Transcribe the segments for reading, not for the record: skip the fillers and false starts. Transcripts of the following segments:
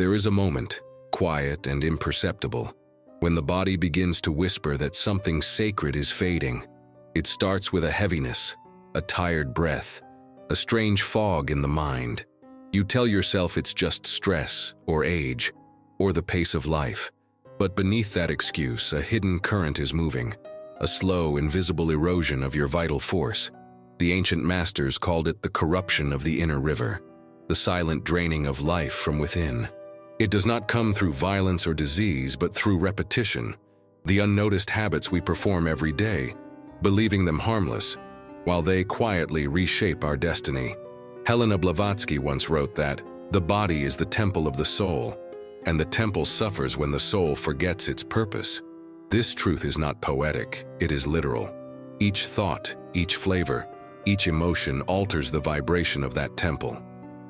There is a moment, quiet and imperceptible, when the body begins to whisper that something sacred is fading. It starts with a heaviness, a tired breath, a strange fog in the mind. You tell yourself it's just stress, or age, or the pace of life. But beneath that excuse, a hidden current is moving, a slow, invisible erosion of your vital force. The ancient masters called it the corruption of the inner river, the silent draining of life from within. It does not come through violence or disease, but through repetition, the unnoticed habits we perform every day, believing them harmless, while they quietly reshape our destiny. Helena Blavatsky once wrote that, "The body is the temple of the soul, and the temple suffers when the soul forgets its purpose." This truth is not poetic, it is literal. Each thought, each flavor, each emotion alters the vibration of that temple.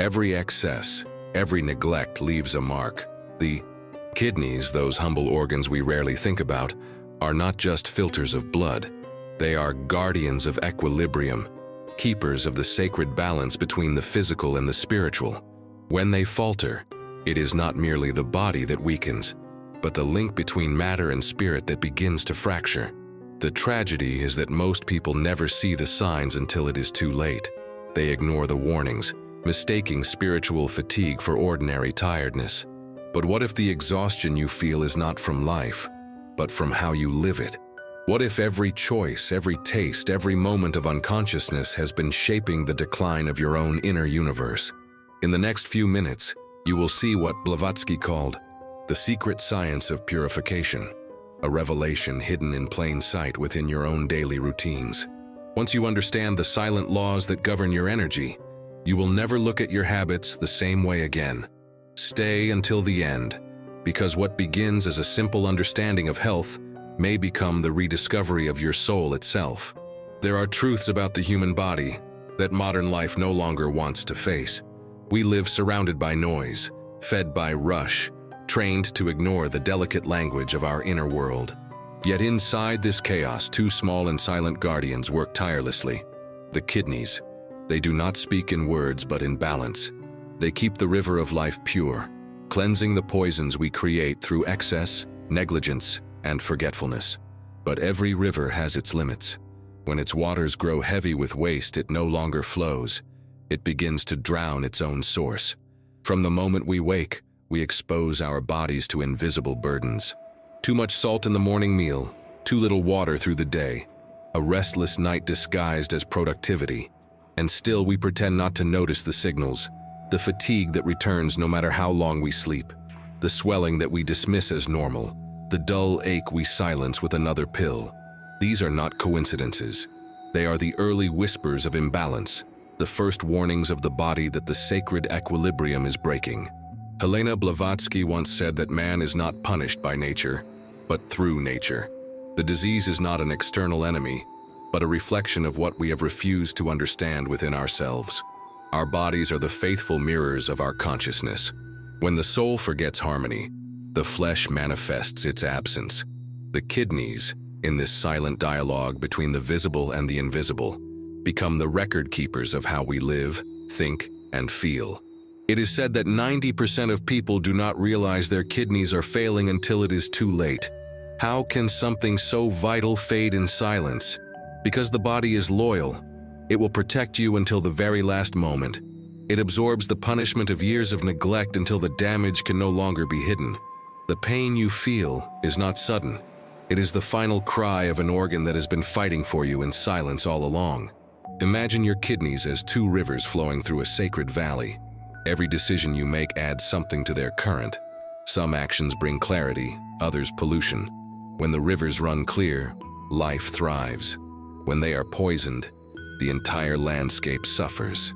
Every excess, every neglect leaves a mark. The kidneys, those humble organs we rarely think about, are not just filters of blood. They are guardians of equilibrium, keepers of the sacred balance between the physical and the spiritual. When they falter, it is not merely the body that weakens, but the link between matter and spirit that begins to fracture. The tragedy is that most people never see the signs until it is too late. They ignore the warnings, mistaking spiritual fatigue for ordinary tiredness. But what if the exhaustion you feel is not from life, but from how you live it? What if every choice, every taste, every moment of unconsciousness has been shaping the decline of your own inner universe? In the next few minutes, you will see what Blavatsky called the secret science of purification, a revelation hidden in plain sight within your own daily routines. Once you understand the silent laws that govern your energy, you will never look at your habits the same way again. Stay until the end, because what begins as a simple understanding of health may become the rediscovery of your soul itself. There are truths about the human body that modern life no longer wants to face. We live surrounded by noise, fed by rush, trained to ignore the delicate language of our inner world. Yet inside this chaos, two small and silent guardians work tirelessly. The kidneys. They do not speak in words but in balance. They keep the river of life pure, cleansing the poisons we create through excess, negligence, and forgetfulness. But every river has its limits. When its waters grow heavy with waste, it no longer flows. It begins to drown its own source. From the moment we wake, we expose our bodies to invisible burdens. Too much salt in the morning meal, too little water through the day, a restless night disguised as productivity. And still we pretend not to notice the signals, the fatigue that returns no matter how long we sleep, the swelling that we dismiss as normal, the dull ache we silence with another pill. These are not coincidences. They are the early whispers of imbalance, the first warnings of the body that the sacred equilibrium is breaking. Helena Blavatsky once said that man is not punished by nature, but through nature. The disease is not an external enemy, but a reflection of what we have refused to understand within ourselves. Our bodies are the faithful mirrors of our consciousness. When the soul forgets harmony, the flesh manifests its absence. The kidneys, in this silent dialogue between the visible and the invisible, become the record keepers of how we live, think, and feel. It is said that 90% of people do not realize their kidneys are failing until it is too late. How can something so vital fade in silence? Because the body is loyal. It will protect you until the very last moment. It absorbs the punishment of years of neglect until the damage can no longer be hidden. The pain you feel is not sudden. It is the final cry of an organ that has been fighting for you in silence all along. Imagine your kidneys as two rivers flowing through a sacred valley. Every decision you make adds something to their current. Some actions bring clarity, others pollution. When the rivers run clear, life thrives. When they are poisoned, the entire landscape suffers.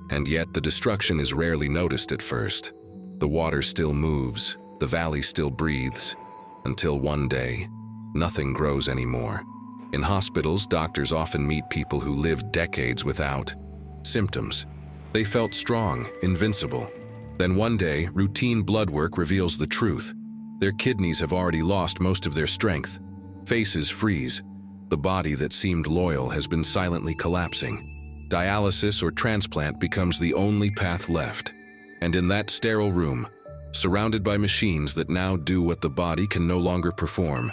And yet the destruction is rarely noticed at first. The water still moves, the valley still breathes, until one day, nothing grows anymore. In hospitals, doctors often meet people who lived decades without symptoms. They felt strong, invincible. Then one day, routine blood work reveals the truth. Their kidneys have already lost most of their strength. Faces freeze. The body that seemed loyal has been silently collapsing. Dialysis or transplant becomes the only path left. And in that sterile room, surrounded by machines that now do what the body can no longer perform,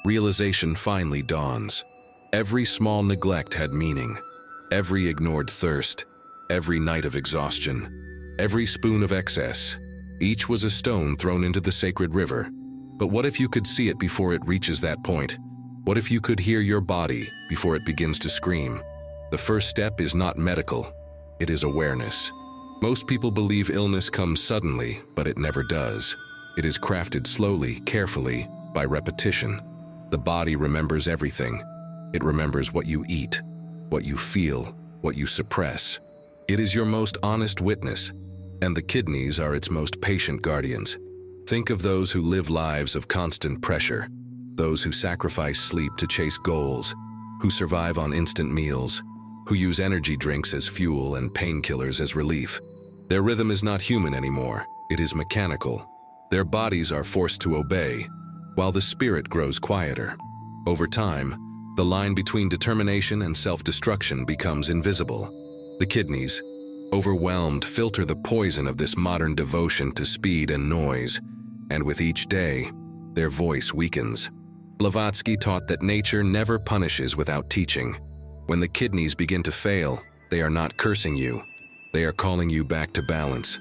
realization finally dawns. Every small neglect had meaning. Every ignored thirst, every night of exhaustion, every spoon of excess, each was a stone thrown into the sacred river. But what if you could see it before it reaches that point? What if you could hear your body before it begins to scream? The first step is not medical, it is awareness. Most people believe illness comes suddenly, but it never does. It is crafted slowly, carefully, by repetition. The body remembers everything. It remembers what you eat, what you feel, what you suppress. It is your most honest witness, and the kidneys are its most patient guardians. Think of those who live lives of constant pressure, those who sacrifice sleep to chase goals, who survive on instant meals, who use energy drinks as fuel and painkillers as relief. Their rhythm is not human anymore, it is mechanical. Their bodies are forced to obey, while the spirit grows quieter. Over time, the line between determination and self-destruction becomes invisible. The kidneys, overwhelmed, filter the poison of this modern devotion to speed and noise, and with each day, their voice weakens. Blavatsky taught that nature never punishes without teaching. When the kidneys begin to fail, they are not cursing you. They are calling you back to balance.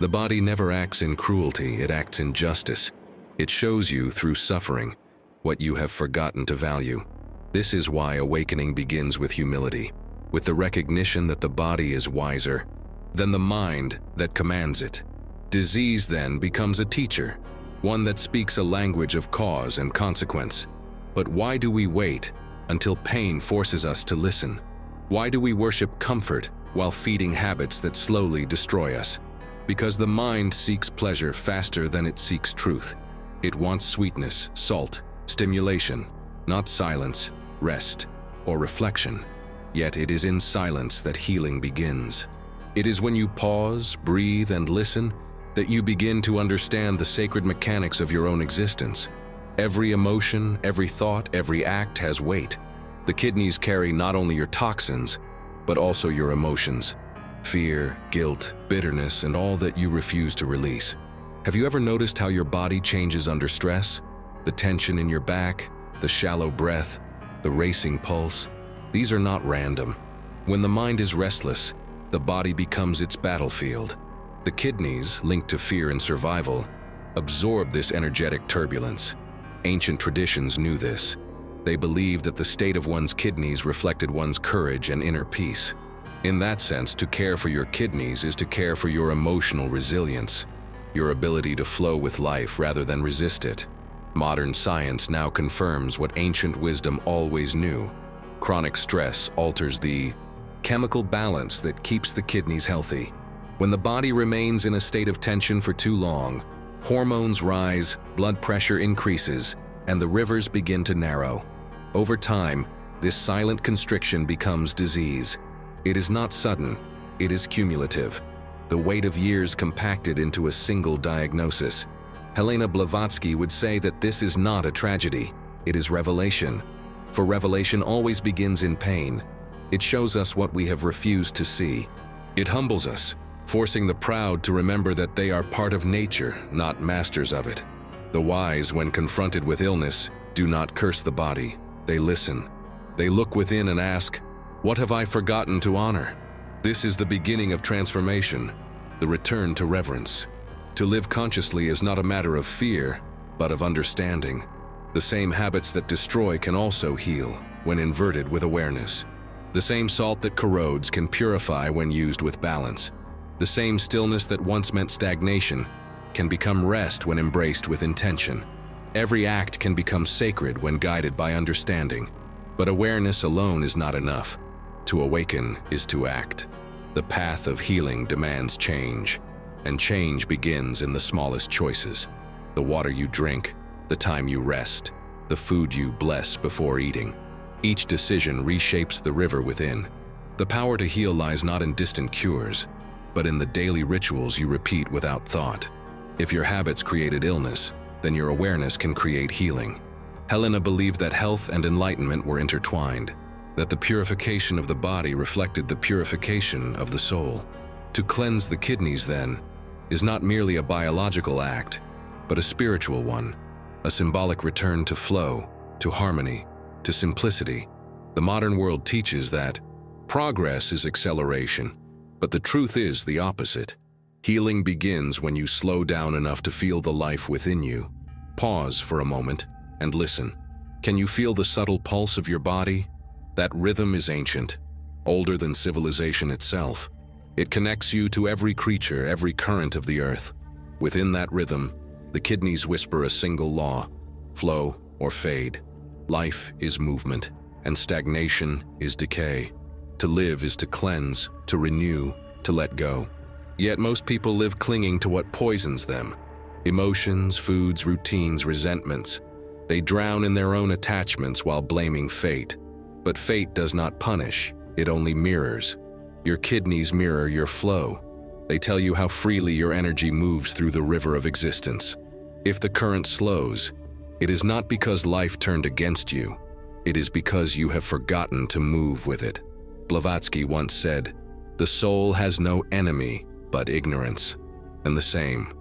The body never acts in cruelty, it acts in justice. It shows you through suffering what you have forgotten to value. This is why awakening begins with humility, with the recognition that the body is wiser than the mind that commands it. Disease then becomes a teacher, one that speaks a language of cause and consequence. But why do we wait until pain forces us to listen? Why do we worship comfort while feeding habits that slowly destroy us? Because the mind seeks pleasure faster than it seeks truth. It wants sweetness, salt, stimulation, not silence, rest, or reflection. Yet it is in silence that healing begins. It is when you pause, breathe, and listen that you begin to understand the sacred mechanics of your own existence. Every emotion, every thought, every act has weight. The kidneys carry not only your toxins, but also your emotions. Fear, guilt, bitterness, and all that you refuse to release. Have you ever noticed how your body changes under stress? The tension in your back, the shallow breath, the racing pulse. These are not random. When the mind is restless, the body becomes its battlefield. The kidneys, linked to fear and survival, absorb this energetic turbulence. Ancient traditions knew this. They believed that the state of one's kidneys reflected one's courage and inner peace. In that sense, to care for your kidneys is to care for your emotional resilience, your ability to flow with life rather than resist it. Modern science now confirms what ancient wisdom always knew. Chronic stress alters the chemical balance that keeps the kidneys healthy. When the body remains in a state of tension for too long, hormones rise, blood pressure increases, and the rivers begin to narrow. Over time, this silent constriction becomes disease. It is not sudden, it is cumulative. The weight of years compacted into a single diagnosis. Helena Blavatsky would say that this is not a tragedy, it is revelation. For revelation always begins in pain. It shows us what we have refused to see. It humbles us, forcing the proud to remember that they are part of nature, not masters of it. The wise, when confronted with illness, do not curse the body. They listen. They look within and ask, "What have I forgotten to honor?" This is the beginning of transformation, the return to reverence. To live consciously is not a matter of fear, but of understanding. The same habits that destroy can also heal when inverted with awareness. The same salt that corrodes can purify when used with balance. The same stillness that once meant stagnation can become rest when embraced with intention. Every act can become sacred when guided by understanding. But awareness alone is not enough. To awaken is to act. The path of healing demands change, and change begins in the smallest choices. The water you drink, the time you rest, the food you bless before eating. Each decision reshapes the river within. The power to heal lies not in distant cures, but in the daily rituals you repeat without thought. If your habits created illness, then your awareness can create healing. Helena believed that health and enlightenment were intertwined, that the purification of the body reflected the purification of the soul. To cleanse the kidneys, then, is not merely a biological act, but a spiritual one, a symbolic return to flow, to harmony, to simplicity. The modern world teaches that progress is acceleration, but the truth is the opposite. Healing begins when you slow down enough to feel the life within you. Pause for a moment and listen. Can you feel the subtle pulse of your body? That rhythm is ancient, older than civilization itself. It connects you to every creature, every current of the earth. Within that rhythm, the kidneys whisper a single law: flow or fade. Life is movement, and stagnation is decay. To live is to cleanse, to renew, to let go. Yet most people live clinging to what poisons them. Emotions, foods, routines, resentments. They drown in their own attachments while blaming fate. But fate does not punish, it only mirrors. Your kidneys mirror your flow. They tell you how freely your energy moves through the river of existence. If the current slows, it is not because life turned against you. It is because you have forgotten to move with it. Blavatsky once said, "The soul has no enemy but ignorance." And the same.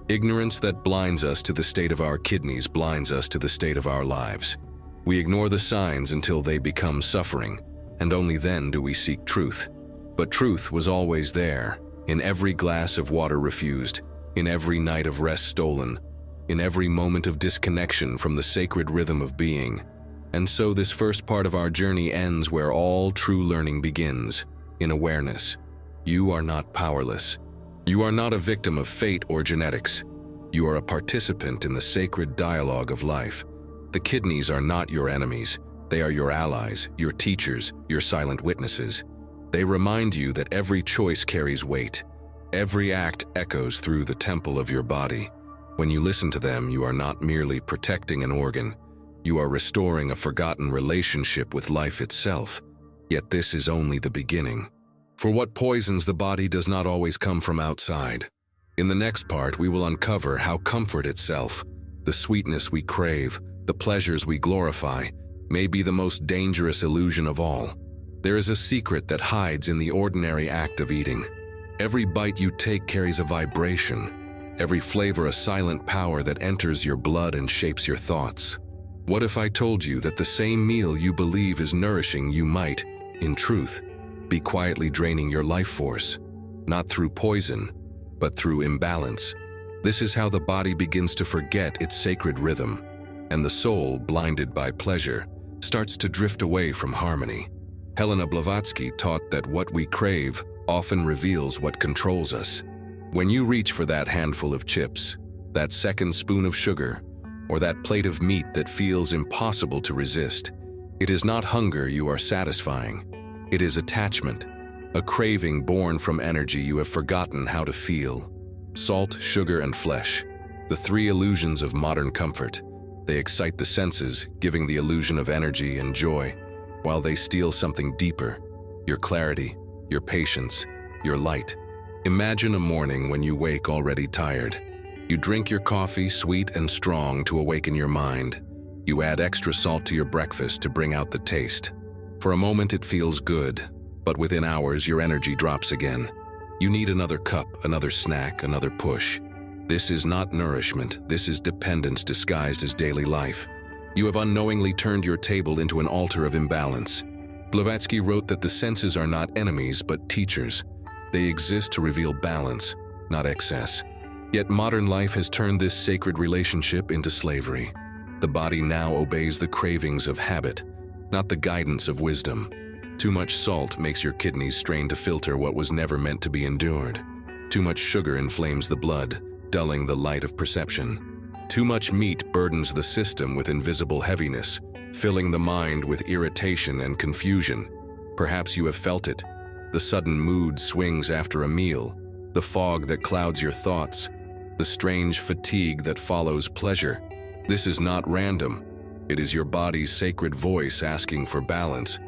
Ignorance that blinds us to the state of our kidneys blinds us to the state of our lives. We ignore the signs until they become suffering, and only then do we seek truth. But truth was always there, in every glass of water refused, in every night of rest stolen, in every moment of disconnection from the sacred rhythm of being. And so this first part of our journey ends where all true learning begins, in awareness. You are not powerless. You are not a victim of fate or genetics. You are a participant in the sacred dialogue of life. The kidneys are not your enemies. They are your allies, your teachers, your silent witnesses. They remind you that every choice carries weight. Every act echoes through the temple of your body. When you listen to them, you are not merely protecting an organ. You are restoring a forgotten relationship with life itself. Yet this is only the beginning. For what poisons the body does not always come from outside. In the next part, we will uncover how comfort itself, the sweetness we crave, the pleasures we glorify, may be the most dangerous illusion of all. There is a secret that hides in the ordinary act of eating. Every bite you take carries a vibration. Every flavor a silent power that enters your blood and shapes your thoughts. What if I told you that the same meal you believe is nourishing you might, in truth, be quietly draining your life force, not through poison, but through imbalance? This is how the body begins to forget its sacred rhythm, and the soul, blinded by pleasure, starts to drift away from harmony. Helena Blavatsky taught that what we crave often reveals what controls us. When you reach for that handful of chips, that second spoon of sugar, or that plate of meat that feels impossible to resist, it is not hunger you are satisfying. It is attachment, a craving born from energy you have forgotten how to feel. Salt, sugar, and flesh, the three illusions of modern comfort. They excite the senses, giving the illusion of energy and joy, while they steal something deeper: your clarity, your patience, your light. Imagine a morning when you wake already tired. You drink your coffee, sweet and strong, to awaken your mind. You add extra salt to your breakfast to bring out the taste. For a moment it feels good, but within hours your energy drops again. You need another cup, another snack, another push. This is not nourishment, this is dependence disguised as daily life. You have unknowingly turned your table into an altar of imbalance. Blavatsky wrote that the senses are not enemies but teachers. They exist to reveal balance, not excess. Yet modern life has turned this sacred relationship into slavery. The body now obeys the cravings of habit, not the guidance of wisdom. Too much salt makes your kidneys strain to filter what was never meant to be endured. Too much sugar inflames the blood, dulling the light of perception. Too much meat burdens the system with invisible heaviness, filling the mind with irritation and confusion. Perhaps you have felt it. The sudden mood swings after a meal, the fog that clouds your thoughts, the strange fatigue that follows pleasure. This is not random. It is your body's sacred voice asking for balance.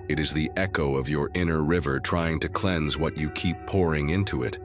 It is the echo of your inner river trying to cleanse what you keep pouring into it.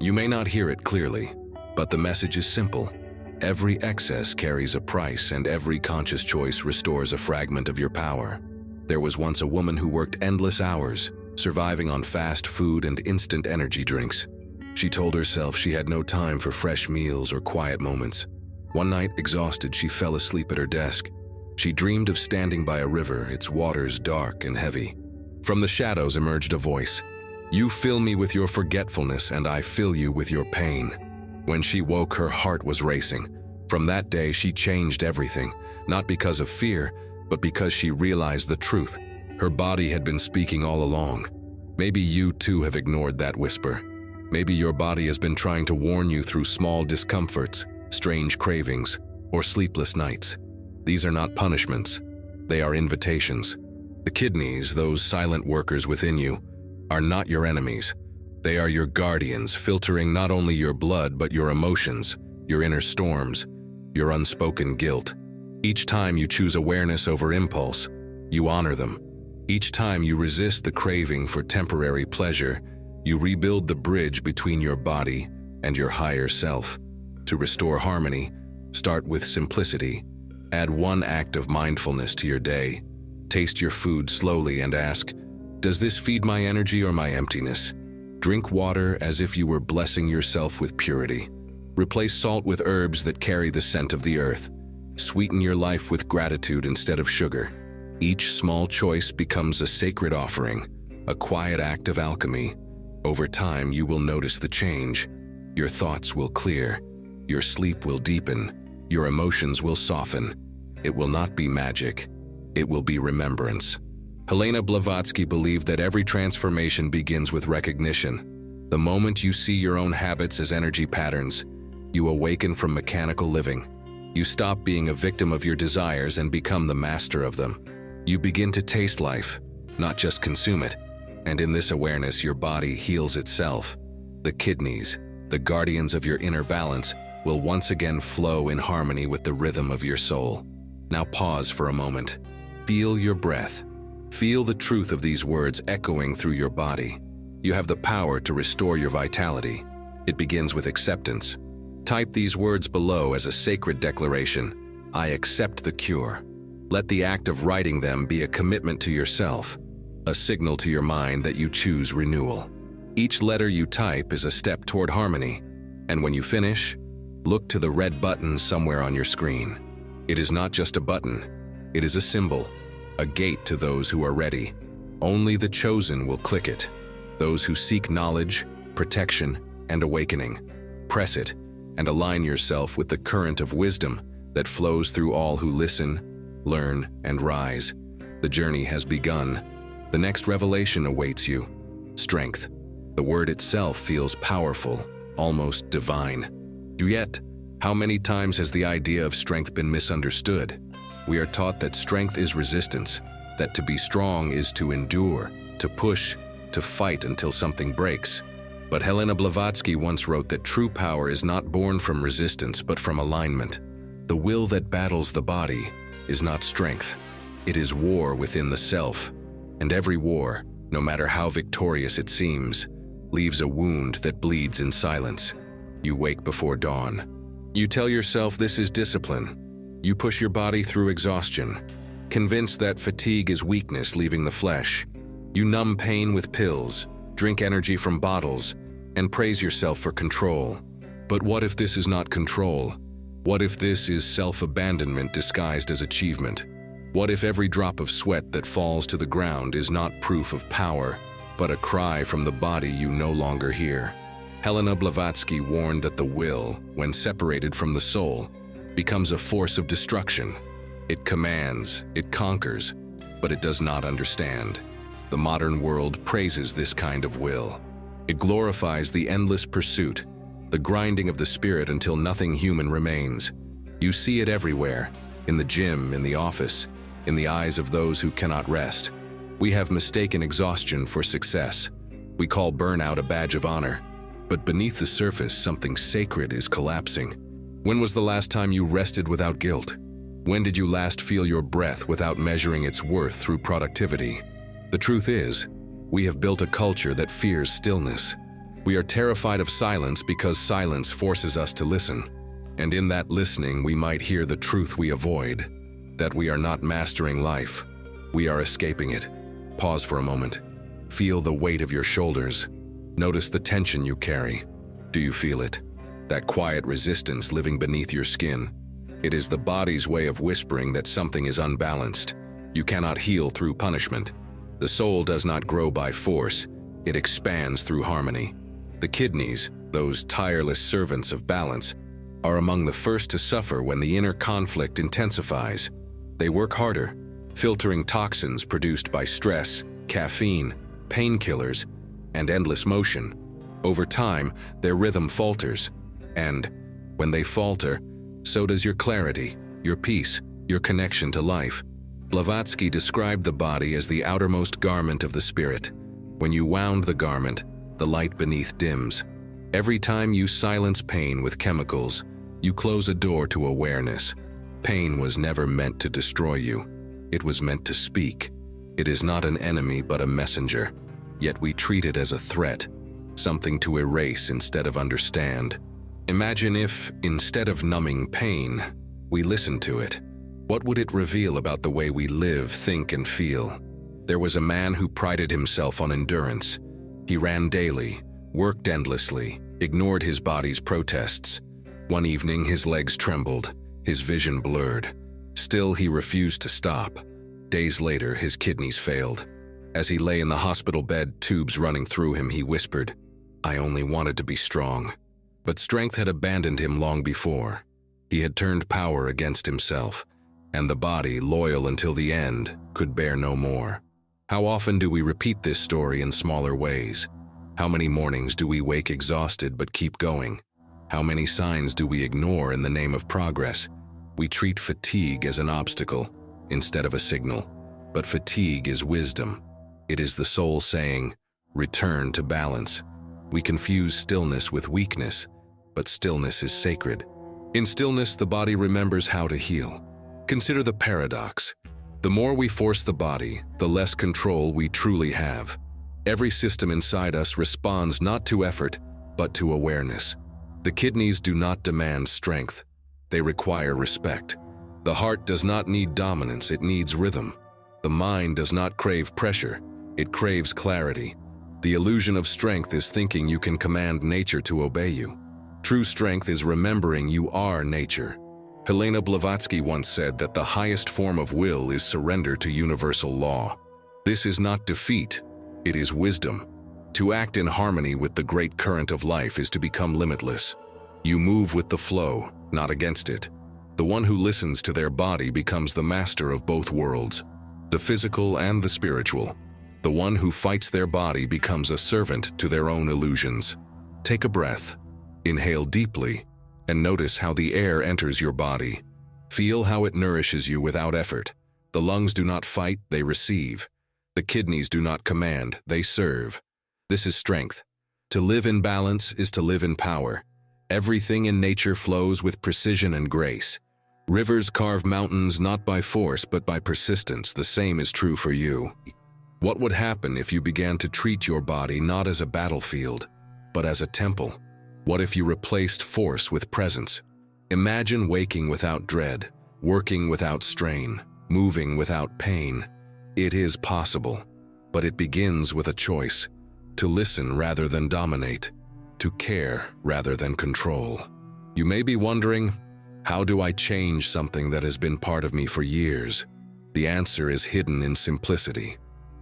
You may not hear it clearly, but the message is simple. Every excess carries a price, and every conscious choice restores a fragment of your power. There was once a woman who worked endless hours, surviving on fast food and instant energy drinks. She told herself she had no time for fresh meals or quiet moments. One night, exhausted, she fell asleep at her desk. She dreamed of standing by a river, its waters dark and heavy. From the shadows emerged a voice. "You fill me with your forgetfulness, and I fill you with your pain." When she woke, her heart was racing. From that day, she changed everything, not because of fear, but because she realized the truth. Her body had been speaking all along. Maybe you too have ignored that whisper. Maybe your body has been trying to warn you through small discomforts, strange cravings, or sleepless nights. These are not punishments. They are invitations. The kidneys, those silent workers within you, are not your enemies. They are your guardians, filtering not only your blood but your emotions, your inner storms, your unspoken guilt. Each time you choose awareness over impulse, you honor them. Each time you resist the craving for temporary pleasure, you rebuild the bridge between your body and your higher self. To restore harmony, start with simplicity. Add one act of mindfulness to your day. Taste your food slowly and ask, "Does this feed my energy or my emptiness?" Drink water as if you were blessing yourself with purity. Replace salt with herbs that carry the scent of the earth. Sweeten your life with gratitude instead of sugar. Each small choice becomes a sacred offering, a quiet act of alchemy. Over time, you will notice the change. Your thoughts will clear. Your sleep will deepen. Your emotions will soften. It will not be magic. It will be remembrance. Helena Blavatsky believed that every transformation begins with recognition. The moment you see your own habits as energy patterns, you awaken from mechanical living. You stop being a victim of your desires and become the master of them. You begin to taste life, not just consume it. And in this awareness, your body heals itself. The kidneys, the guardians of your inner balance, will once again flow in harmony with the rhythm of your soul. Now pause for a moment. Feel your breath. Feel the truth of these words echoing through your body. You have the power to restore your vitality. It begins with acceptance. Type these words below as a sacred declaration. I accept the cure. Let the act of writing them be a commitment to yourself, a signal to your mind that you choose renewal. Each letter you type is a step toward harmony, and when you finish, look to the red button somewhere on your screen. It is not just a button, it is a symbol, a gate to those who are ready. Only the chosen will click it, those who seek knowledge, protection, and awakening. Press it, and align yourself with the current of wisdom that flows through all who listen, learn, and rise. The journey has begun. The next revelation awaits you. Strength. The word itself feels powerful, almost divine. Yet, how many times has the idea of strength been misunderstood? We are taught that strength is resistance, that to be strong is to endure, to push, to fight until something breaks. But Helena Blavatsky once wrote that true power is not born from resistance but from alignment. The will that battles the body is not strength. It is war within the self. And every war, no matter how victorious it seems, leaves a wound that bleeds in silence. You wake before dawn. You tell yourself this is discipline. You push your body through exhaustion, convinced that fatigue is weakness leaving the flesh. You numb pain with pills, drink energy from bottles, and praise yourself for control. But what if this is not control? What if this is self-abandonment disguised as achievement? What if every drop of sweat that falls to the ground is not proof of power, but a cry from the body you no longer hear? Helena Blavatsky warned that the will, when separated from the soul, becomes a force of destruction. It commands, it conquers, but it does not understand. The modern world praises this kind of will. It glorifies the endless pursuit, the grinding of the spirit until nothing human remains. You see it everywhere, in the gym, in the office, in the eyes of those who cannot rest. We have mistaken exhaustion for success. We call burnout a badge of honor. But beneath the surface, something sacred is collapsing. When was the last time you rested without guilt? When did you last feel your breath without measuring its worth through productivity? The truth is, we have built a culture that fears stillness. We are terrified of silence because silence forces us to listen. And in that listening, we might hear the truth we avoid, that we are not mastering life. We are escaping it. Pause for a moment. Feel the weight of your shoulders. Notice the tension you carry. Do you feel it? That quiet resistance living beneath your skin. It is the body's way of whispering that something is unbalanced. You cannot heal through punishment. The soul does not grow by force, it expands through harmony. The kidneys, those tireless servants of balance, are among the first to suffer when the inner conflict intensifies. They work harder, filtering toxins produced by stress, caffeine, painkillers, and endless motion. Over time, their rhythm falters, and when they falter, so does your clarity, your peace, your connection to life. Blavatsky described the body as the outermost garment of the spirit. When you wound the garment, the light beneath dims. Every time you silence pain with chemicals, you close a door to awareness. Pain was never meant to destroy you. It was meant to speak. It is not an enemy but a messenger. Yet we treat it as a threat, something to erase instead of understand. Imagine if, instead of numbing pain, we listened to it. What would it reveal about the way we live, think, and feel? There was a man who prided himself on endurance. He ran daily, worked endlessly, ignored his body's protests. One evening, his legs trembled, his vision blurred. Still, he refused to stop. Days later, his kidneys failed. As he lay in the hospital bed, tubes running through him, he whispered, "I only wanted to be strong." But strength had abandoned him long before. He had turned power against himself, and the body, loyal until the end, could bear no more. How often do we repeat this story in smaller ways? How many mornings do we wake exhausted but keep going? How many signs do we ignore in the name of progress? We treat fatigue as an obstacle instead of a signal. But fatigue is wisdom. It is the soul saying, "Return to balance." We confuse stillness with weakness, but stillness is sacred. In stillness, the body remembers how to heal. Consider the paradox. The more we force the body, the less control we truly have. Every system inside us responds not to effort, but to awareness. The kidneys do not demand strength. They require respect. The heart does not need dominance, it needs rhythm. The mind does not crave pressure, it craves clarity. The illusion of strength is thinking you can command nature to obey you. True strength is remembering you are nature. Helena Blavatsky once said that the highest form of will is surrender to universal law. This is not defeat, it is wisdom. To act in harmony with the great current of life is to become limitless. You move with the flow, not against it. The one who listens to their body becomes the master of both worlds, the physical and the spiritual. The one who fights their body becomes a servant to their own illusions. Take a breath, inhale deeply, and notice how the air enters your body. Feel how it nourishes you without effort. The lungs do not fight, they receive. The kidneys do not command, they serve. This is strength. To live in balance is to live in power. Everything in nature flows with precision and grace. Rivers carve mountains not by force but by persistence. The same is true for you. What would happen if you began to treat your body not as a battlefield, but as a temple? What if you replaced force with presence? Imagine waking without dread, working without strain, moving without pain. It is possible, but it begins with a choice: to listen rather than dominate, to care rather than control. You may be wondering, how do I change something that has been part of me for years? The answer is hidden in simplicity.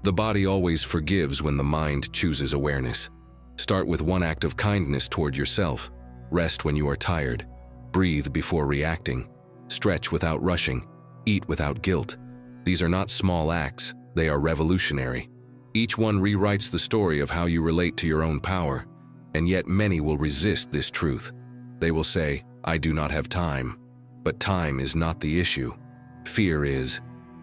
The body always forgives when the mind chooses awareness. Start with one act of kindness toward yourself. Rest when you are tired. Breathe before reacting. Stretch without rushing. Eat without guilt. These are not small acts, they are revolutionary. Each one rewrites the story of how you relate to your own power, and yet many will resist this truth. They will say, "I do not have time." But time is not the issue. Fear is.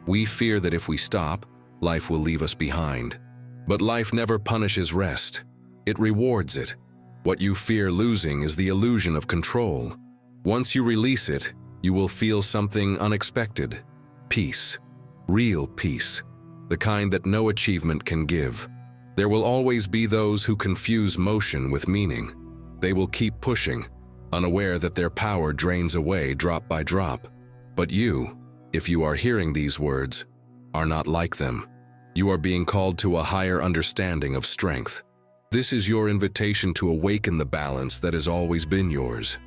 We fear that if we stop, life will leave us behind. But life never punishes rest. It rewards it. What you fear losing is the illusion of control. Once you release it, you will feel something unexpected. Peace. Real peace. The kind that no achievement can give. There will always be those who confuse motion with meaning. They will keep pushing, unaware that their power drains away drop by drop. But you, if you are hearing these words, are not like them. You are being called to a higher understanding of strength. This is your invitation to awaken the balance that has always been yours.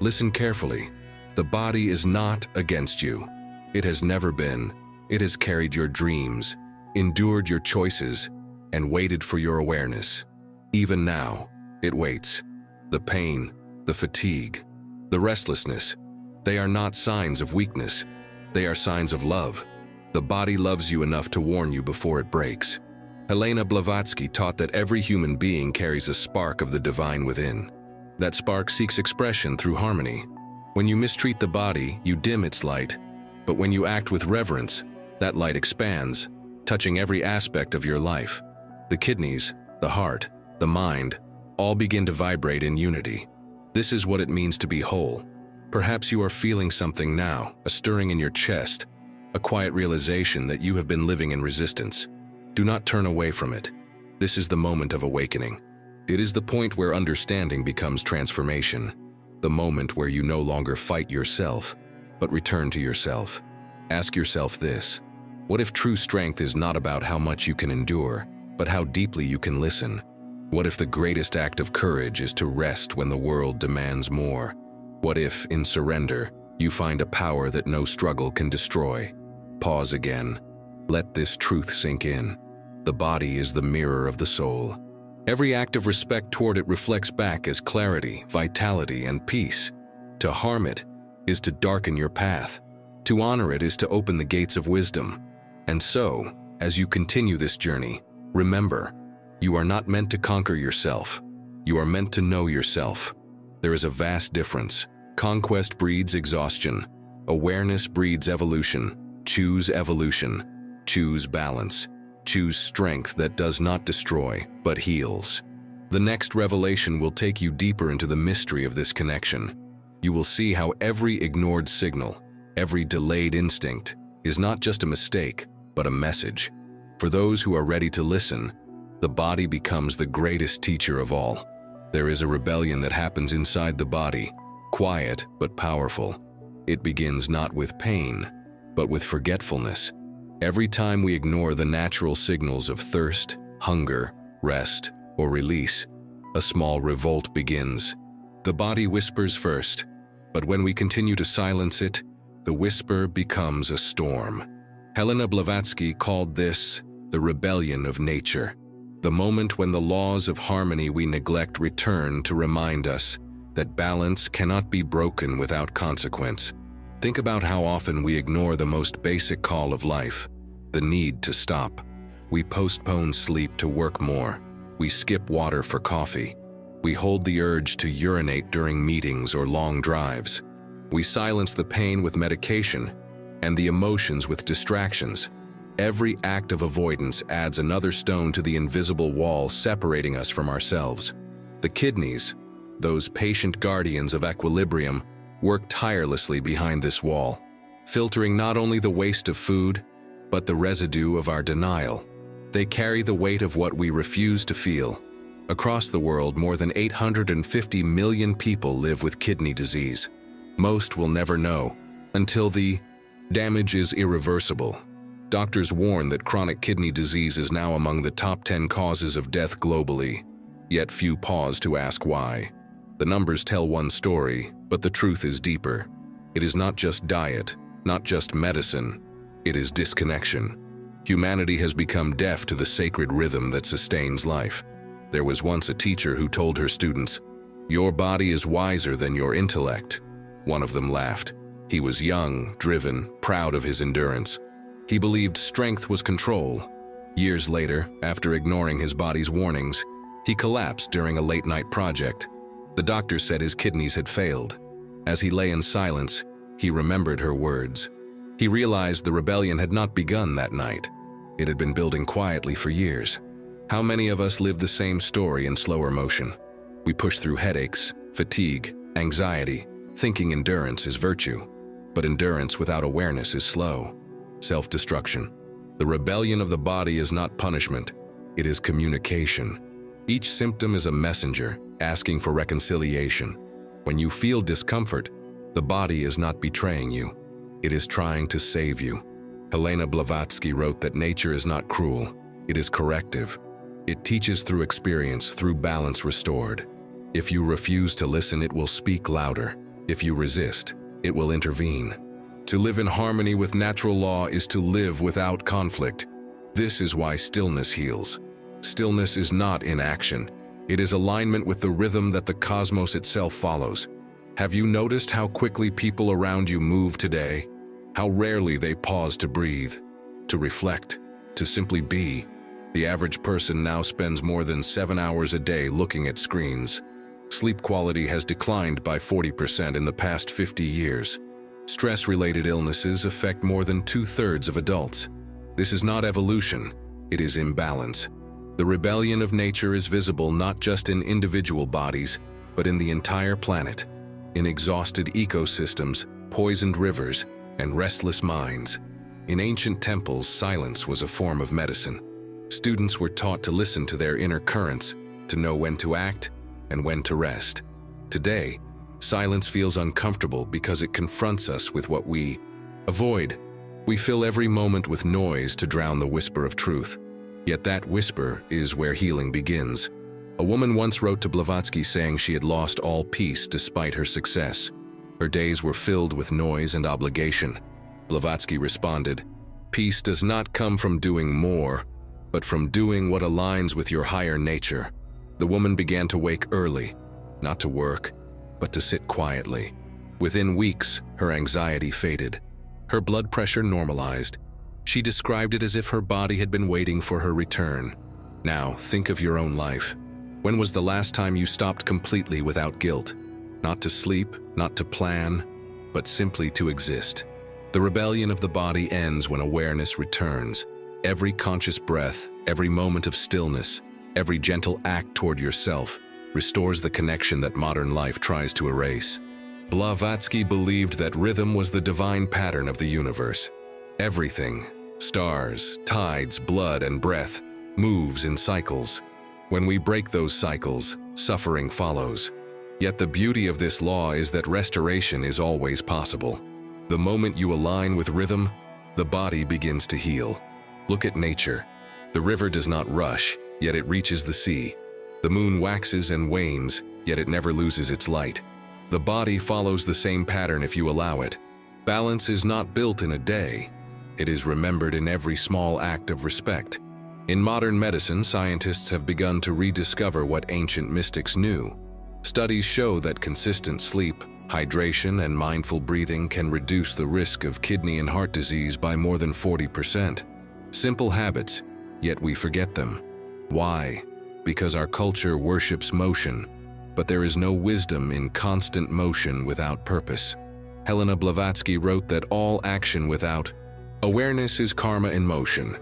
Listen carefully. The body is not against you. It has never been. It has carried your dreams, endured your choices, and waited for your awareness. Even now, it waits. The pain, the fatigue, the restlessness, they are not signs of weakness. They are signs of love. The body loves you enough to warn you before it breaks. Helena Blavatsky taught that every human being carries a spark of the divine within. That spark seeks expression through harmony. When you mistreat the body, you dim its light. But when you act with reverence, that light expands, touching every aspect of your life. The kidneys, the heart, the mind, all begin to vibrate in unity. This is what it means to be whole. Perhaps you are feeling something now, a stirring in your chest, a quiet realization that you have been living in resistance. Do not turn away from it. This is the moment of awakening. It is the point where understanding becomes transformation, the moment where you no longer fight yourself, but return to yourself. Ask yourself this: what if true strength is not about how much you can endure, but how deeply you can listen? What if the greatest act of courage is to rest when the world demands more? What if, in surrender, you find a power that no struggle can destroy? Pause again. Let this truth sink in. The body is the mirror of the soul. Every act of respect toward it reflects back as clarity, vitality, and peace. To harm it is to darken your path. To honor it is to open the gates of wisdom. And so, as you continue this journey, remember, you are not meant to conquer yourself. You are meant to know yourself. There is a vast difference. Conquest breeds exhaustion. Awareness breeds evolution. Choose evolution. Choose balance. Choose strength that does not destroy, but heals. The next revelation will take you deeper into the mystery of this connection. You will see how every ignored signal, every delayed instinct, is not just a mistake, but a message. For those who are ready to listen, the body becomes the greatest teacher of all. There is a rebellion that happens inside the body, quiet but powerful. It begins not with pain, but with forgetfulness. Every time we ignore the natural signals of thirst, hunger, rest, or release, a small revolt begins. The body whispers first, but when we continue to silence it, the whisper becomes a storm. Helena Blavatsky called this the rebellion of nature. The moment when the laws of harmony we neglect return to remind us that balance cannot be broken without consequence. Think about how often we ignore the most basic call of life, the need to stop. We postpone sleep to work more. We skip water for coffee. We hold the urge to urinate during meetings or long drives. We silence the pain with medication and the emotions with distractions. Every act of avoidance adds another stone to the invisible wall separating us from ourselves. The kidneys, those patient guardians of equilibrium, work tirelessly behind this wall, filtering not only the waste of food, but the residue of our denial. They carry the weight of what we refuse to feel. Across the world, more than 850 million people live with kidney disease. Most will never know, until the damage is irreversible. Doctors warn that chronic kidney disease is now among the top 10 causes of death globally, yet few pause to ask why. The numbers tell one story, but the truth is deeper. It is not just diet, not just medicine, it is disconnection. Humanity has become deaf to the sacred rhythm that sustains life. There was once a teacher who told her students, "Your body is wiser than your intellect." One of them laughed. He was young, driven, proud of his endurance. He believed strength was control. Years later, after ignoring his body's warnings, he collapsed during a late-night project. The doctor said his kidneys had failed. As he lay in silence, he remembered her words. He realized the rebellion had not begun that night. It had been building quietly for years. How many of us live the same story in slower motion? We push through headaches, fatigue, anxiety, thinking endurance is virtue. But endurance without awareness is slow. Self-destruction. The rebellion of the body is not punishment, it is communication. Each symptom is a messenger, asking for reconciliation. When you feel discomfort, the body is not betraying you. It is trying to save you. Helena Blavatsky wrote that nature is not cruel, it is corrective. It teaches through experience, through balance restored. If you refuse to listen, it will speak louder. If you resist, it will intervene. To live in harmony with natural law is to live without conflict. This is why stillness heals. Stillness is not inaction. It is alignment with the rhythm that the cosmos itself follows. Have you noticed how quickly people around you move today? How rarely they pause to breathe, to reflect, to simply be. The average person now spends more than 7 hours a day looking at screens. Sleep quality has declined by 40% in the past 50 years. Stress-related illnesses affect more than 2/3 of adults. This is not evolution, it is imbalance. The rebellion of nature is visible not just in individual bodies, but in the entire planet, in exhausted ecosystems, poisoned rivers, and restless minds. In ancient temples, silence was a form of medicine. Students were taught to listen to their inner currents, to know when to act and when to rest. Today, silence feels uncomfortable because it confronts us with what we avoid. We fill every moment with noise to drown the whisper of truth. Yet that whisper is where healing begins. A woman once wrote to Blavatsky saying she had lost all peace despite her success. Her days were filled with noise and obligation. Blavatsky responded, "Peace does not come from doing more, but from doing what aligns with your higher nature." The woman began to wake early, not to work, but to sit quietly. Within weeks, her anxiety faded. Her blood pressure normalized. She described it as if her body had been waiting for her return. Now, think of your own life. When was the last time you stopped completely without guilt? Not to sleep, not to plan, but simply to exist. The rebellion of the body ends when awareness returns. Every conscious breath, every moment of stillness, every gentle act toward yourself restores the connection that modern life tries to erase. Blavatsky believed that rhythm was the divine pattern of the universe. Everything, stars, tides, blood, and breath, moves in cycles. When we break those cycles, suffering follows. Yet the beauty of this law is that restoration is always possible. The moment you align with rhythm, the body begins to heal. Look at nature. The river does not rush, yet it reaches the sea. The moon waxes and wanes, yet it never loses its light. The body follows the same pattern if you allow it. Balance is not built in a day. It is remembered in every small act of respect. In modern medicine, scientists have begun to rediscover what ancient mystics knew. Studies show that consistent sleep, hydration, and mindful breathing can reduce the risk of kidney and heart disease by more than 40%. Simple habits, yet we forget them. Why? Because our culture worships motion, but there is no wisdom in constant motion without purpose. Helena Blavatsky wrote that all action without awareness is karma in motion.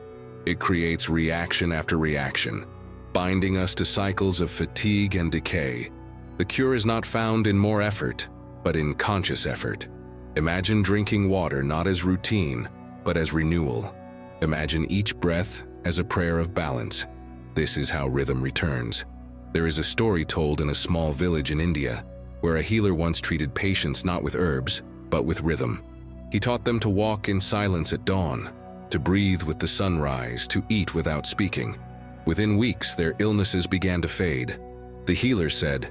It creates reaction after reaction, binding us to cycles of fatigue and decay. The cure is not found in more effort, but in conscious effort. Imagine drinking water not as routine, but as renewal. Imagine each breath as a prayer of balance. This is how rhythm returns. There is a story told in a small village in India, where a healer once treated patients not with herbs, but with rhythm. He taught them to walk in silence at dawn, to breathe with the sunrise, to eat without speaking. Within weeks, their illnesses began to fade. The healer said,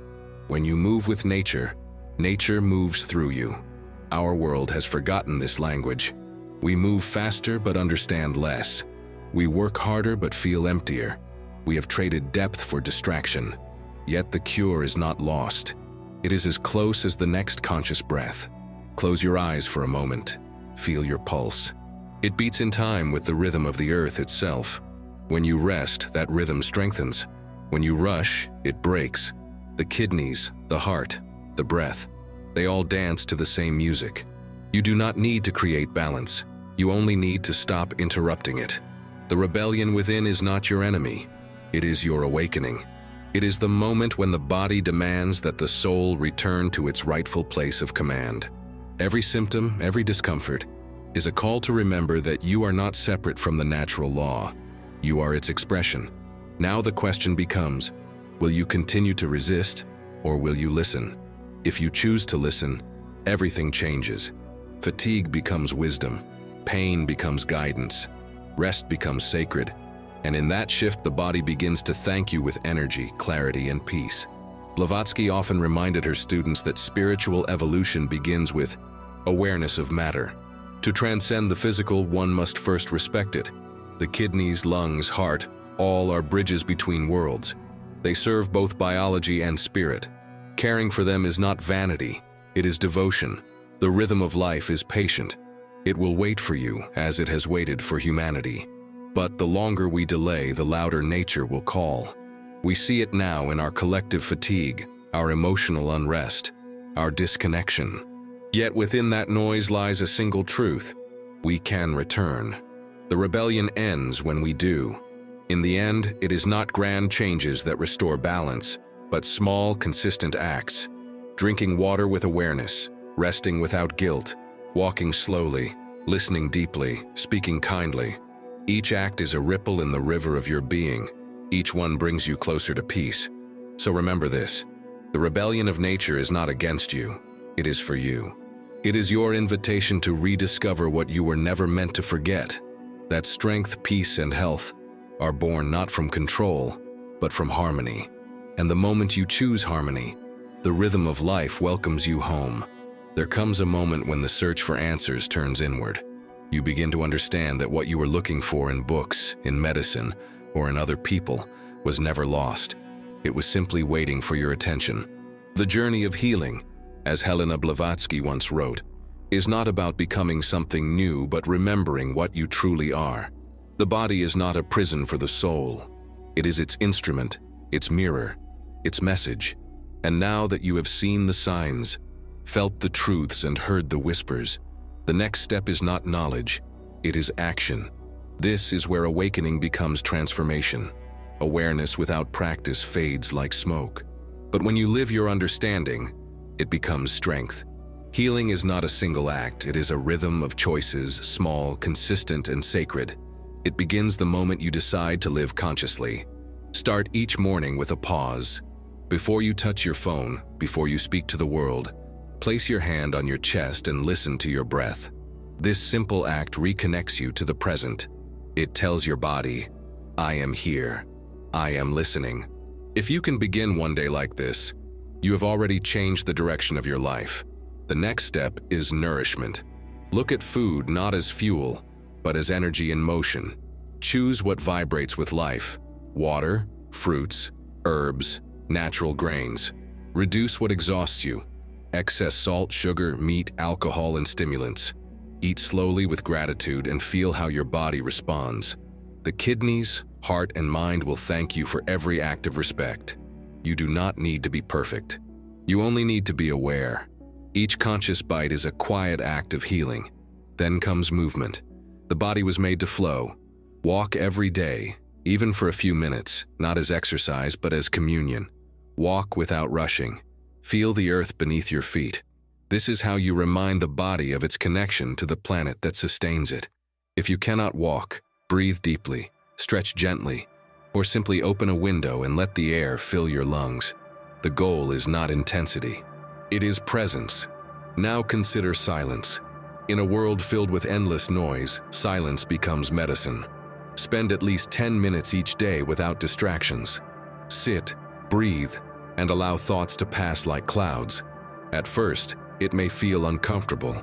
"When you move with nature, nature moves through you." Our world has forgotten this language. We move faster but understand less. We work harder but feel emptier. We have traded depth for distraction. Yet the cure is not lost. It is as close as the next conscious breath. Close your eyes for a moment. Feel your pulse. It beats in time with the rhythm of the earth itself. When you rest, that rhythm strengthens. When you rush, it breaks. The kidneys, the heart, the breath, they all dance to the same music. You do not need to create balance. You only need to stop interrupting it. The rebellion within is not your enemy. It is your awakening. It is the moment when the body demands that the soul return to its rightful place of command. Every symptom, every discomfort, is a call to remember that you are not separate from the natural law. You are its expression. Now the question becomes, will you continue to resist, or will you listen? If you choose to listen, everything changes. Fatigue becomes wisdom. Pain becomes guidance. Rest becomes sacred. And in that shift, the body begins to thank you with energy, clarity, and peace. Blavatsky often reminded her students that spiritual evolution begins with awareness of matter. To transcend the physical, one must first respect it. The kidneys, lungs, heart, all are bridges between worlds. They serve both biology and spirit. Caring for them is not vanity, it is devotion. The rhythm of life is patient. It will wait for you as it has waited for humanity. But the longer we delay, the louder nature will call. We see it now in our collective fatigue, our emotional unrest, our disconnection. Yet within that noise lies a single truth: we can return. The rebellion ends when we do. In the end, it is not grand changes that restore balance, but small, consistent acts. Drinking water with awareness, resting without guilt, walking slowly, listening deeply, speaking kindly. Each act is a ripple in the river of your being. Each one brings you closer to peace. So remember this: the rebellion of nature is not against you, it is for you. It is your invitation to rediscover what you were never meant to forget. That strength, peace, and health are born not from control, but from harmony. And the moment you choose harmony, the rhythm of life welcomes you home. There comes a moment when the search for answers turns inward. You begin to understand that what you were looking for in books, in medicine, or in other people was never lost. It was simply waiting for your attention. The journey of healing, as Helena Blavatsky once wrote, is not about becoming something new, but remembering what you truly are. The body is not a prison for the soul. It is its instrument, its mirror, its message. And now that you have seen the signs, felt the truths, and heard the whispers, the next step is not knowledge, it is action. This is where awakening becomes transformation. Awareness without practice fades like smoke. But when you live your understanding, it becomes strength. Healing is not a single act, it is a rhythm of choices, small, consistent, and sacred. It begins the moment you decide to live consciously. Start each morning with a pause. Before you touch your phone, before you speak to the world, place your hand on your chest and listen to your breath. This simple act reconnects you to the present. It tells your body, I am here. I am listening. If you can begin one day like this, you have already changed the direction of your life. The next step is nourishment. Look at food not as fuel, but as energy in motion. Choose what vibrates with life: water, fruits, herbs, natural grains. Reduce what exhausts you: excess salt, sugar, meat, alcohol, and stimulants. Eat slowly with gratitude and feel how your body responds. The kidneys, heart, and mind will thank you for every act of respect. You do not need to be perfect. You only need to be aware. Each conscious bite is a quiet act of healing. Then comes movement. The body was made to flow. Walk every day, even for a few minutes, not as exercise but as communion. Walk without rushing. Feel the earth beneath your feet. This is how you remind the body of its connection to the planet that sustains it. If you cannot walk, breathe deeply, stretch gently, or simply open a window and let the air fill your lungs. The goal is not intensity. It is presence. Now consider silence. In a world filled with endless noise, silence becomes medicine. Spend at least 10 minutes each day without distractions. Sit, breathe, and allow thoughts to pass like clouds. At first, it may feel uncomfortable.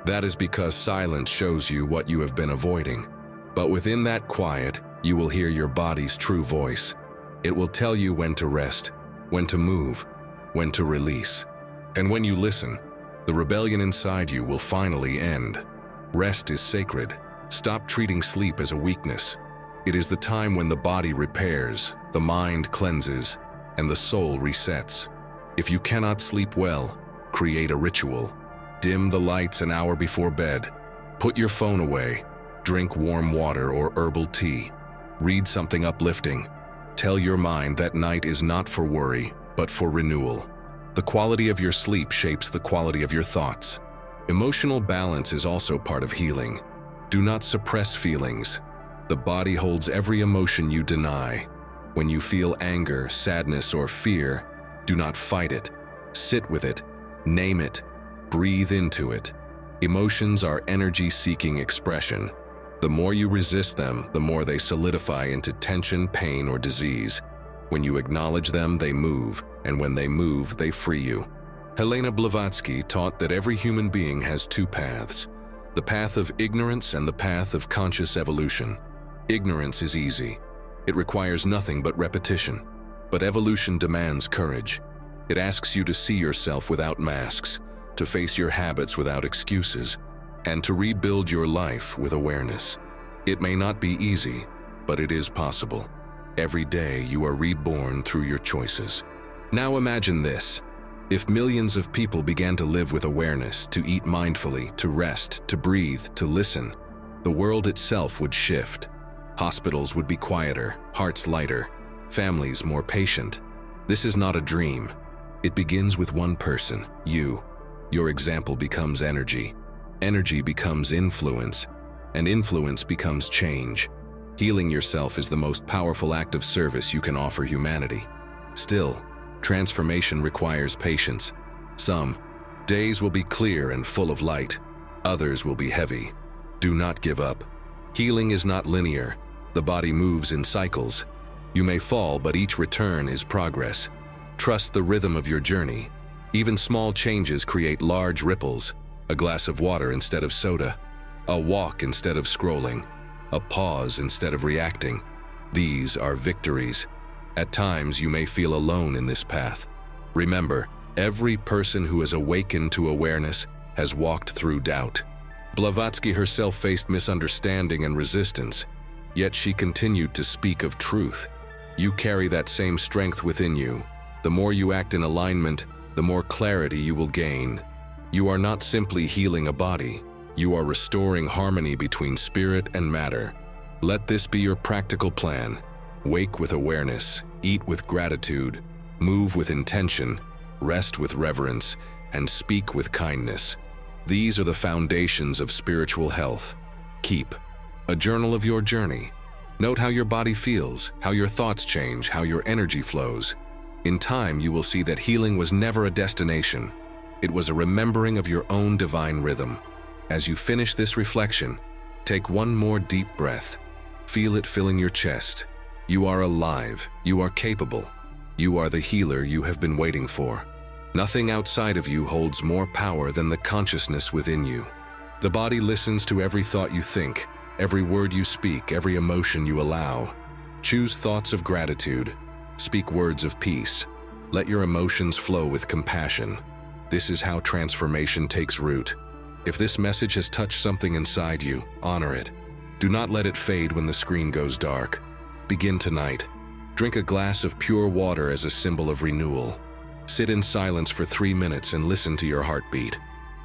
That is because silence shows you what you have been avoiding. But within that quiet, you will hear your body's true voice. It will tell you when to rest, when to move, when to release. And when you listen, the rebellion inside you will finally end. Rest is sacred. Stop treating sleep as a weakness. It is the time when the body repairs, the mind cleanses, and the soul resets. If you cannot sleep well, create a ritual. Dim the lights an hour before bed. Put your phone away. Drink warm water or herbal tea. Read something uplifting. Tell your mind that night is not for worry, but for renewal. The quality of your sleep shapes the quality of your thoughts. Emotional balance is also part of healing. Do not suppress feelings. The body holds every emotion you deny. When you feel anger, sadness, or fear, do not fight it. Sit with it. Name it. Breathe into it. Emotions are energy-seeking expression. The more you resist them, the more they solidify into tension, pain, or disease. When you acknowledge them, they move, and when they move, they free you. Helena Blavatsky taught that every human being has two paths: the path of ignorance and the path of conscious evolution. Ignorance is easy. It requires nothing but repetition. But evolution demands courage. It asks you to see yourself without masks, to face your habits without excuses, and to rebuild your life with awareness. It may not be easy, but it is possible. Every day you are reborn through your choices. Now imagine this. If millions of people began to live with awareness, to eat mindfully, to rest, to breathe, to listen, the world itself would shift. Hospitals would be quieter, hearts lighter, families more patient. This is not a dream. It begins with one person, you. Your example becomes energy. Energy becomes influence, and influence becomes change. Healing yourself is the most powerful act of service you can offer humanity. Still, transformation requires patience. Some days will be clear and full of light. Others will be heavy. Do not give up. Healing is not linear. The body moves in cycles. You may fall, but each return is progress. Trust the rhythm of your journey. Even small changes create large ripples. A glass of water instead of soda. A walk instead of scrolling. A pause instead of reacting. These are victories. At times, you may feel alone in this path. Remember, every person who has awakened to awareness has walked through doubt. Blavatsky herself faced misunderstanding and resistance, yet she continued to speak of truth. You carry that same strength within you. The more you act in alignment, the more clarity you will gain. You are not simply healing a body. You are restoring harmony between spirit and matter. Let this be your practical plan. Wake with awareness, eat with gratitude, move with intention, rest with reverence, and speak with kindness. These are the foundations of spiritual health. Keep a journal of your journey. Note how your body feels, how your thoughts change, how your energy flows. In time, you will see that healing was never a destination. It was a remembering of your own divine rhythm. As you finish this reflection, take one more deep breath. Feel it filling your chest. You are alive. You are capable. You are the healer you have been waiting for. Nothing outside of you holds more power than the consciousness within you. The body listens to every thought you think, every word you speak, every emotion you allow. Choose thoughts of gratitude. Speak words of peace. Let your emotions flow with compassion. This is how transformation takes root. If this message has touched something inside you, honor it. Do not let it fade when the screen goes dark. Begin tonight. Drink a glass of pure water as a symbol of renewal. Sit in silence for 3 minutes and listen to your heartbeat.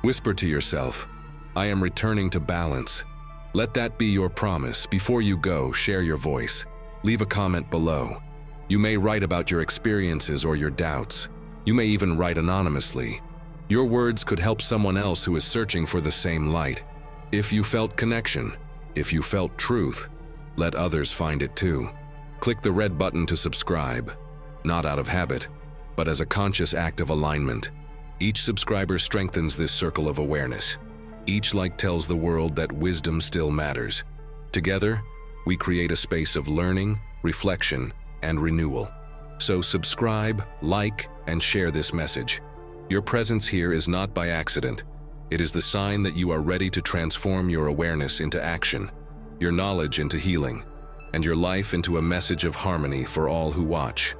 Whisper to yourself, I am returning to balance. Let that be your promise. Before you go, share your voice. Leave a comment below. You may write about your experiences or your doubts. You may even write anonymously. Your words could help someone else who is searching for the same light. If you felt connection, if you felt truth, let others find it too. Click the red button to subscribe, not out of habit, but as a conscious act of alignment. Each subscriber strengthens this circle of awareness. Each like tells the world that wisdom still matters. Together, we create a space of learning, reflection, and renewal. So subscribe, like, and share this message. Your presence here is not by accident. It is the sign that you are ready to transform your awareness into action, your knowledge into healing, and your life into a message of harmony for all who watch.